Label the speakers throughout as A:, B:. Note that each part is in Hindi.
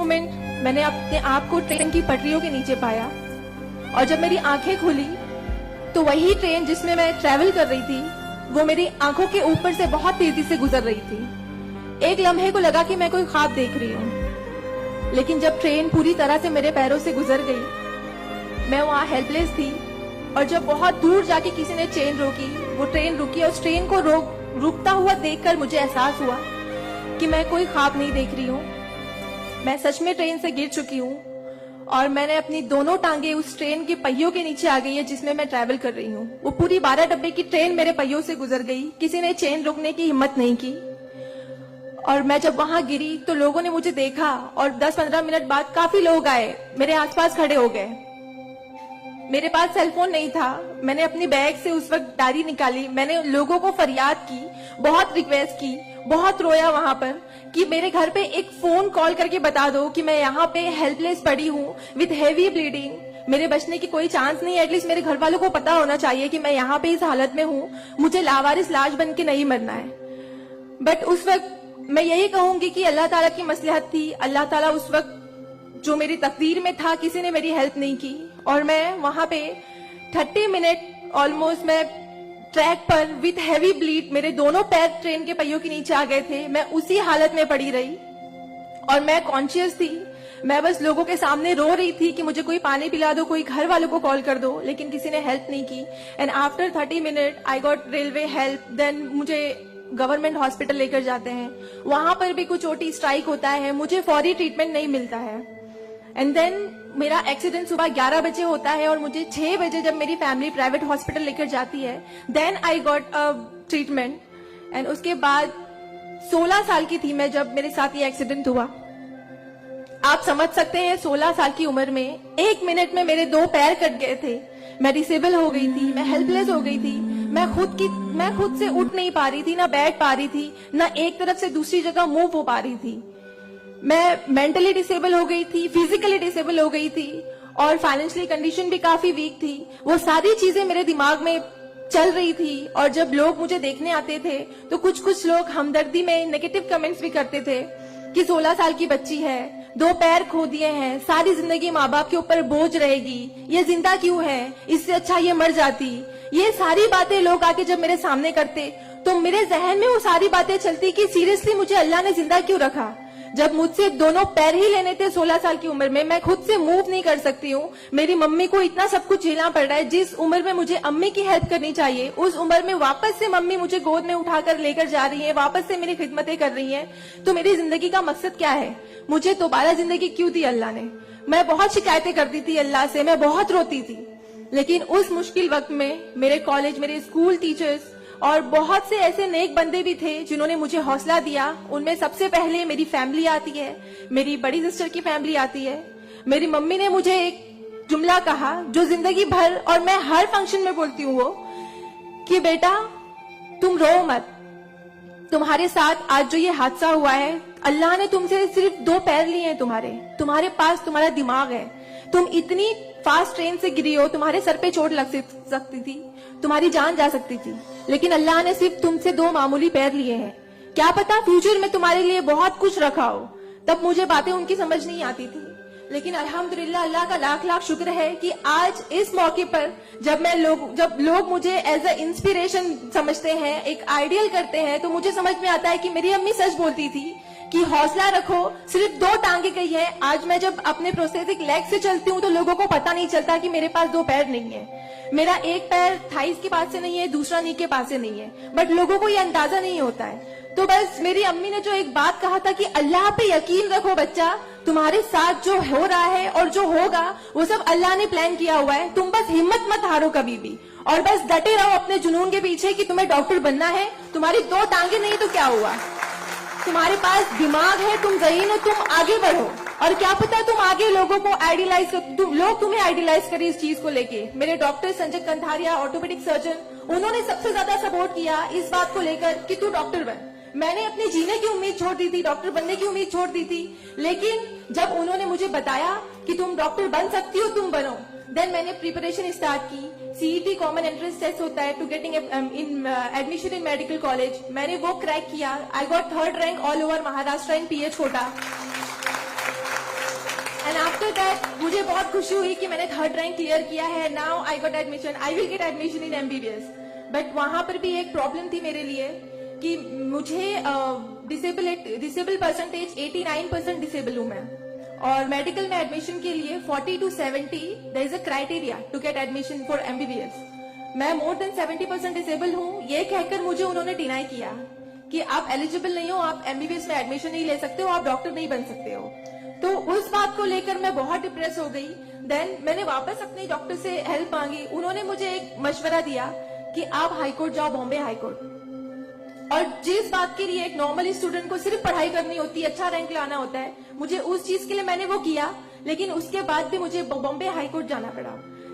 A: मोमेंट मैंने अपने आप को ट्रेन की पटरियों के नीचे पाया, और जब मेरी आंखें खुली तो वही ट्रेन जिसमें मैं ट्रैवल कर रही थी वो मेरी आंखों के ऊपर से बहुत तेजी से गुजर रही थी। एक लम्हे को लगा कि मैं कोई ख्वाब देख रही हूँ, लेकिन जब ट्रेन पूरी तरह से मेरे पैरों से गुजर गई मैं वहां हेल्पलेस थी। और जब बहुत दूर जाके किसी ने ट्रेन रोकी, वो ट्रेन रुकी, और उस ट्रेन को रुकता हुआ देखकर मुझे एहसास हुआ कि मैं कोई ख्वाब नहीं देख रही हूँ, मैं सच में ट्रेन से गिर चुकी हूँ और मैंने अपनी दोनों टांगे उस ट्रेन के पहियों के नीचे आ गई है जिसमें मैं ट्रैवल कर रही हूँ। वो पूरी 12 डब्बे की ट्रेन मेरे पहियों से गुजर गई, किसी ने ट्रेन रोकने की हिम्मत नहीं की। और मैं जब वहां गिरी तो लोगों ने मुझे देखा और 10-15 मिनट बाद काफी लोग आए, मेरे आसपास खड़े हो गए। मेरे पास सेलफोन नहीं था, मैंने अपनी बैग से उस वक्त डायरी निकाली, मैंने लोगों को फरियाद की, बहुत रिक्वेस्ट की, बहुत रोया वहां पर कि मेरे घर पे एक फोन कॉल करके बता दो कि मैं यहाँ पे हेल्पलेस पड़ी हूँ विथ हेवी ब्लीडिंग, मेरे बचने की कोई चांस नहीं है। एटलीस्ट मेरे घर वालों को पता होना चाहिए कि मैं यहाँ पे इस हालत में हूँ, मुझे लावारिस लाश बन के नहीं मरना है। बट उस वक्त मैं यही कहूंगी कि अल्लाह ताला की मसलहत थी। अल्लाह ताला उस वक्त जो मेरी तकदीर में था, किसी ने मेरी हेल्प नहीं की और मैं वहां पे 30 मिनट ऑलमोस्ट मैं ट्रैक पर विथ हैवी ब्लीड, मेरे दोनों पैर ट्रेन के पहियों के नीचे आ गए थे, मैं उसी हालत में पड़ी रही और मैं कॉन्शियस थी। मैं बस लोगों के सामने रो रही थी कि मुझे कोई पानी पिला दो, कोई घर वालों को कॉल कर दो, लेकिन किसी ने हेल्प नहीं की। And after 30 minute I got railway help, then मुझे गवर्नमेंट हॉस्पिटल लेकर जाते हैं, वहां पर भी कुछ ओटी स्ट्राइक होता है, मुझे फौरी ट्रीटमेंट नहीं मिलता है। एंड देन मेरा एक्सीडेंट सुबह 11 बजे होता है और मुझे 6 बजे जब मेरी फैमिली प्राइवेट हॉस्पिटल लेकर जाती है, then I got a treatment. And उसके बाद 16 साल की थी मैं जब मेरे साथ ये एक्सीडेंट हुआ। आप समझ सकते हैं 16 साल की उम्र में 1 मिनट में मेरे 2 पैर कट गए थे, मैं डिसेबल हो गई थी, मैं हेल्पलेस हो गई थी, मैं खुद से उठ नहीं पा रही थी, ना बैठ पा रही थी, ना एक तरफ से दूसरी जगह मूव हो पा रही थी। मैं मेंटली डिसेबल हो गई थी, फिजिकली डिसेबल हो गई थी और फाइनेंशियली कंडीशन भी काफी वीक थी। वो सारी चीजें मेरे दिमाग में चल रही थी और जब लोग मुझे देखने आते थे तो कुछ लोग हमदर्दी में नेगेटिव कमेंट्स भी करते थे कि 16 साल की बच्ची है, 2 पैर खो दिए हैं, सारी जिंदगी माँ बाप के ऊपर बोझ रहेगी, ये जिंदा क्यों है, इससे अच्छा ये मर जाती। ये सारी बातें लोग आके जब मेरे सामने करते तो मेरे जहन में वो सारी बातें चलती कि सीरियसली मुझे अल्लाह ने जिंदा क्यों रखा, जब मुझसे दोनों पैर ही लेने थे 16 साल की उम्र में, मैं खुद से मूव नहीं कर सकती हूँ, मेरी मम्मी को इतना सब कुछ झेलना पड़ रहा है। जिस उम्र में मुझे अम्मी की हेल्प करनी चाहिए उस उम्र में वापस से मम्मी मुझे गोद में उठाकर लेकर जा रही है, वापस से मेरी खिदमतें कर रही है। तो मेरी जिंदगी का मकसद क्या है, मुझे दोबारा जिंदगी क्यों दी अल्लाह ने। मैं बहुत शिकायतें करती थी अल्लाह से, मैं बहुत रोती थी, लेकिन उस मुश्किल वक्त में मेरे कॉलेज, मेरे स्कूल टीचर्स और बहुत से ऐसे नेक बंदे भी थे जिन्होंने मुझे हौसला दिया। उनमें सबसे पहले मेरी फैमिली आती है, मेरी बड़ी सिस्टर की फैमिली आती है। मेरी मम्मी ने मुझे एक जुमला कहा जो जिंदगी भर और मैं हर फंक्शन में बोलती हूँ, वो कि बेटा तुम रो मत, तुम्हारे साथ आज जो ये हादसा हुआ है, अल्लाह ने तुमसे सिर्फ 2 पैर लिए हैं, तुम्हारे पास तुम्हारा दिमाग है, तुम इतनी फास्ट ट्रेन से गिरी हो, तुम्हारे सर पे चोट लग सकती थी, तुम्हारी जान जा सकती थी, लेकिन अल्लाह ने सिर्फ तुमसे 2 मामूली पैर लिए हैं। क्या पता फ्यूचर में तुम्हारे लिए बहुत कुछ रखा हो। तब मुझे बातें उनकी समझ नहीं आती थी, लेकिन अल्हम्दुलिल्लाह अल्लाह का लाख लाख शुक्र है कि आज इस मौके पर जब लोग मुझे एज अ इंस्पिरेशन समझते हैं, एक आइडियल करते हैं, तो मुझे समझ में आता है कि मेरी अम्मी सच बोलती थी कि हौसला रखो, सिर्फ 2 टांगे गई है। आज मैं जब अपने प्रोस्थेटिक लेग से चलती हूँ तो लोगों को पता नहीं चलता कि मेरे पास 2 पैर नहीं है, मेरा एक पैर थाइस के पास से नहीं है, दूसरा नी के पास से नहीं है, बट लोगों को ये अंदाजा नहीं होता है। तो बस मेरी अम्मी ने जो एक बात कहा था कि अल्लाह पे यकीन रखो बच्चा, तुम्हारे साथ जो हो रहा है और जो होगा वो सब अल्लाह ने प्लान किया हुआ है, तुम बस हिम्मत मत हारो कभी भी और बस डटे रहो अपने जुनून के पीछे कि तुम्हें डॉक्टर बनना है। तुम्हारी 2 टांगे नहीं तो क्या हुआ, तुम्हारे पास दिमाग है, तुम ज़हीन हो, तुम आगे बढ़ो। और क्या पता तुम आगे लोगों को आइडियलाइज कर, लोग तुम्हें आइडियलाइज करें इस चीज को लेके। मेरे doctor Sanjay Kantharia, orthopaedic surgeon, उन्होंने सबसे ज्यादा सपोर्ट किया इस बात को लेकर कि तू डॉक्टर बन। मैंने अपने जीने की उम्मीद छोड़ दी थी, डॉक्टर बनने की उम्मीद छोड़ दी थी, लेकिन जब उन्होंने मुझे बताया कि तुम डॉक्टर बन सकती हो, तुम बनो, देन मैंने प्रिपरेशन स्टार्ट की। सीईटी कॉमन एंट्रेंस टेस्ट होता है to getting in admission in medical college, मैंने वो क्रैक किया। I got 3rd rank all over Maharashtra in PH quota. After that मुझे बहुत खुशी हुई कि मैंने 3rd रैंक क्लियर किया है. Now I got admission, I will get admission in MBBS. But वहां पर भी एक प्रॉब्लम थी मेरे लिए कि मुझे डिसेबल परसेंटेज 89% डिसेबल हूं मैं, और मेडिकल में एडमिशन के लिए 40 to 70 there is a criteria to get admission for MBBS. मैं मोर देन 70% डिसेबल हूं. ये कहकर मुझे उन्होंने डिनाई किया कि आप एलिजिबल नहीं हो, आप MBBS में एडमिशन नहीं ले सकते हो, आप डॉक्टर नहीं बन सकते हो. तो उस बात को लेकर मैं बहुत डिप्रेस हो गई. देन मैंने वापस अपने डॉक्टर से हेल्प मांगी. उन्होंने मुझे एक मशवरा दिया कि आप हाईकोर्ट जाओ, बॉम्बे हाईकोर्ट. और जिस बात के लिए एक नॉर्मल स्टूडेंट को सिर्फ पढ़ाई करनी होती है, अच्छा रैंक लाना होता है, मुझे उस चीज के लिए मैंने वो किया. लेकिन उसके बाद भी मुझे बॉम्बे हाईकोर्ट जाना पड़ा.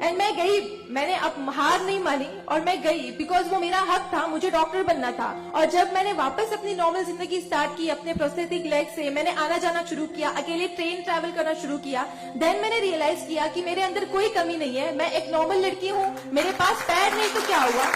A: एंड मैं गई, मैंने अब हार नहीं मानी और मैं गई बिकॉज वो मेरा हक था, मुझे डॉक्टर बनना था. और जब मैंने वापस अपनी नॉर्मल जिंदगी स्टार्ट की, अपने प्रोस्थेटिक लेग से मैंने आना जाना शुरू किया, अकेले ट्रेन ट्रैवल करना शुरू किया. देन मैंने रियलाइज किया कि मेरे अंदर कोई कमी नहीं है. मैं एक नॉर्मल लड़की हूँ, मेरे पास पैर नहीं तो क्या हुआ,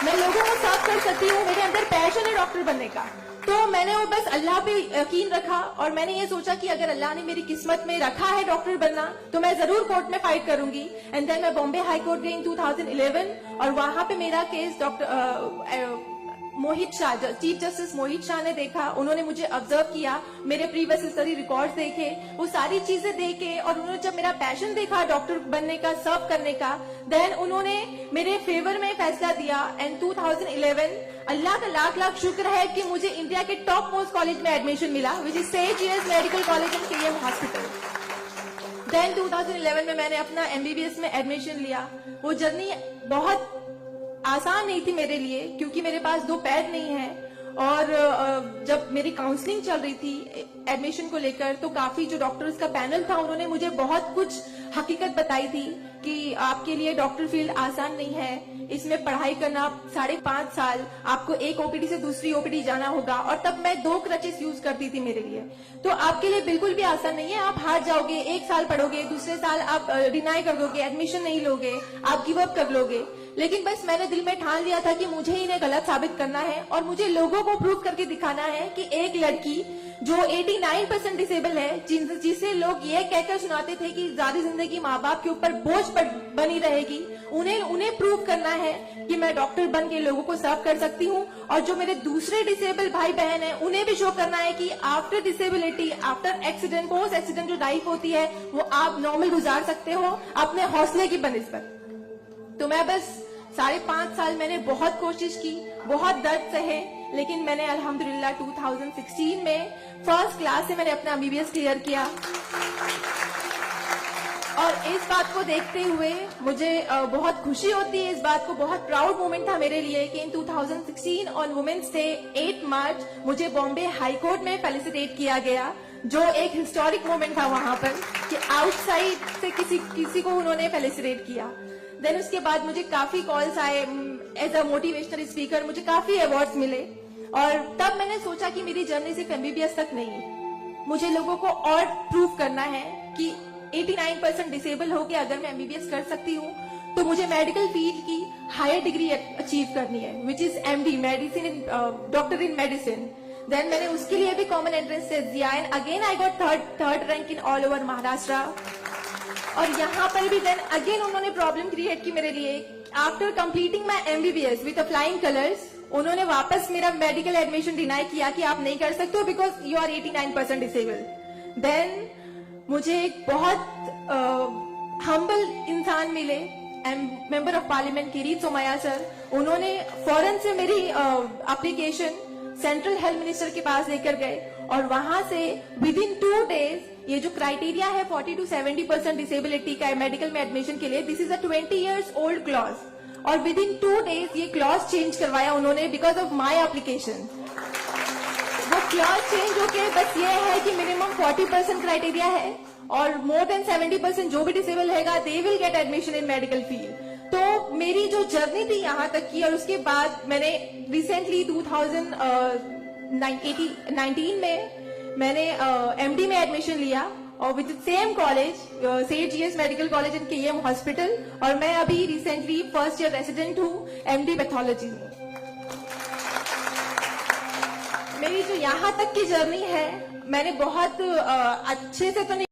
A: मैं लोगों को सर्व कर सकती हूँ, मेरे अंदर पैशन है डॉक्टर बनने का. तो मैंने वो बस अल्लाह पे यकीन रखा और मैंने ये सोचा कि अगर अल्लाह ने मेरी किस्मत में रखा है डॉक्टर बनना तो मैं जरूर कोर्ट में फाइट करूंगी. एंड देन मैं बॉम्बे हाई कोर्ट गई 2011 और वहां पे मेरा केस डॉक्टर मोहित शाह, चीफ जस्टिस मोहित शाह ने देखा. उन्होंने मुझे ऑब्जर्व किया, मेरे प्रीवियस हिस्टरी रिकॉर्ड्स देखे, वो सारी चीजें देखे, और उन्होंने जब मेरा पैशन देखा डॉक्टर बनने का, सर्व करने का, देन उन्होंने मेरे फेवर में फैसला दिया. एंड 2011 अल्लाह का लाख लाख शुक्र है कि मुझे इंडिया के टॉप मोस्ट कॉलेज में एडमिशन मिला, which is SGS medical college and KM hospital. Then 2011 में मैंने अपना MBBS में एडमिशन लिया. वो जर्नी बहुत आसान नहीं थी मेरे लिए क्योंकि मेरे पास 2 पैर नहीं है. और जब मेरी काउंसलिंग चल रही थी एडमिशन को लेकर तो काफी जो डॉक्टर्स का पैनल था उन्होंने मुझे बहुत कुछ हकीकत बताई थी कि आपके लिए डॉक्टर फील्ड आसान नहीं है, इसमें पढ़ाई करना 5.5 साल, आपको एक OPD से दूसरी OPD जाना होगा. और तब मैं 2 क्रचेस यूज करती थी मेरे लिए. तो आपके लिए बिल्कुल भी आसान नहीं है, आप हार जाओगे, 1 साल पढ़ोगे, दूसरे साल आप डिनाई कर दोगे, एडमिशन नहीं लोगे, आप गिव अप कर लोगे. लेकिन बस मैंने दिल में ठान लिया था कि मुझे इन्हें गलत साबित करना है और मुझे लोगों को प्रूव करके दिखाना है कि एक लड़की जो 89% डिसेबल है, जिसे लोग ये कहकर सुनाते थे कि सारी जिंदगी माँ बाप के ऊपर बोझ बनी रहेगी, उन्हें प्रूव करना है कि मैं डॉक्टर बन के लोगों को सर्व कर सकती हूँ. और जो मेरे दूसरे डिसेबल भाई बहन हैं उन्हें भी शो करना है कि after disability, after accident, post accident जो लाइफ होती है वो आप नॉर्मल गुजार सकते हो अपने हौसले की बनिस्बत. तो मैं बस 5.5 साल मैंने बहुत कोशिश की, बहुत दर्द सहे, लेकिन मैंने अल्हम्दुलिल्लाह 2016 में फर्स्ट क्लास से मैंने अपना MBBS क्लियर किया. और इस बात को देखते हुए मुझे बहुत खुशी होती है, इस बात को बहुत प्राउड मोमेंट था मेरे लिए कि इन 2016 ऑन वुमेन्स डे 8 मार्च मुझे बॉम्बे हाई कोर्ट में फेलिसिटेट किया गया, जो एक हिस्टोरिक मोमेंट था वहां पर कि आउटसाइड से किसी को उन्होंने फेलिसिटेट किया. देन उसके बाद मुझे काफी कॉल्स आए एज अ मोटिवेशनल स्पीकर, मुझे काफी अवार्ड्स मिले. और तब मैंने सोचा कि मेरी जर्नी सिर्फ MBBS तक नहीं, मुझे लोगों को और प्रूव करना है कि 89% डिसेबल हो के अगर मैं MBBS कर सकती हूँ तो मुझे मेडिकल फील्ड की हायर डिग्री अचीव करनी है, which is MD, medicine in doctor in medicine. Then मैंने उसके लिए भी कॉमन एंट्रेंस टेस्ट दिया and again I got third rank in all over Maharashtra. और यहाँ पर भी देन अगेन उन्होंने प्रॉब्लम क्रिएट की मेरे लिए. After completing my MBBS with flying colours, उन्होंने वापस मेरा मेडिकल एडमिशन डिनाई किया कि आप नहीं कर सकते हो because you are 89% disable. Then मुझे एक बहुत हम्बल इंसान मिले, member of parliament Kirit Somaiya sir. उन्होंने फौरन से मेरी एप्लीकेशन सेंट्रल हेल्थ मिनिस्टर के पास लेकर गए और वहां से विद इन 2 days ये जो क्राइटेरिया है 40 to 70% डिसेबिलिटी का मेडिकल में एडमिशन के लिए, this is a 20 years old clause, और विद इन 2 days ये क्लॉज चेंज करवाया उन्होंने बिकॉज ऑफ माई एप्लीकेशन. वो क्लॉज चेंज होके बस ये है कि मिनिमम 40% क्राइटेरिया है और मोर देन 70% जो भी डिसेबल रहेगा they will get admission in medical field. तो मेरी जो जर्नी थी यहाँ तक की, और उसके बाद मैंने रिसेंटली 2019 में मैंने MD में एडमिशन लिया और with same college SGS medical college and KM hospital, और मैं अभी रिसेंटली फर्स्ट ईयर रेसिडेंट हूँ MD पैथोलॉजी में. मेरी जो यहाँ तक की जर्नी है मैंने बहुत अच्छे से तो नहीं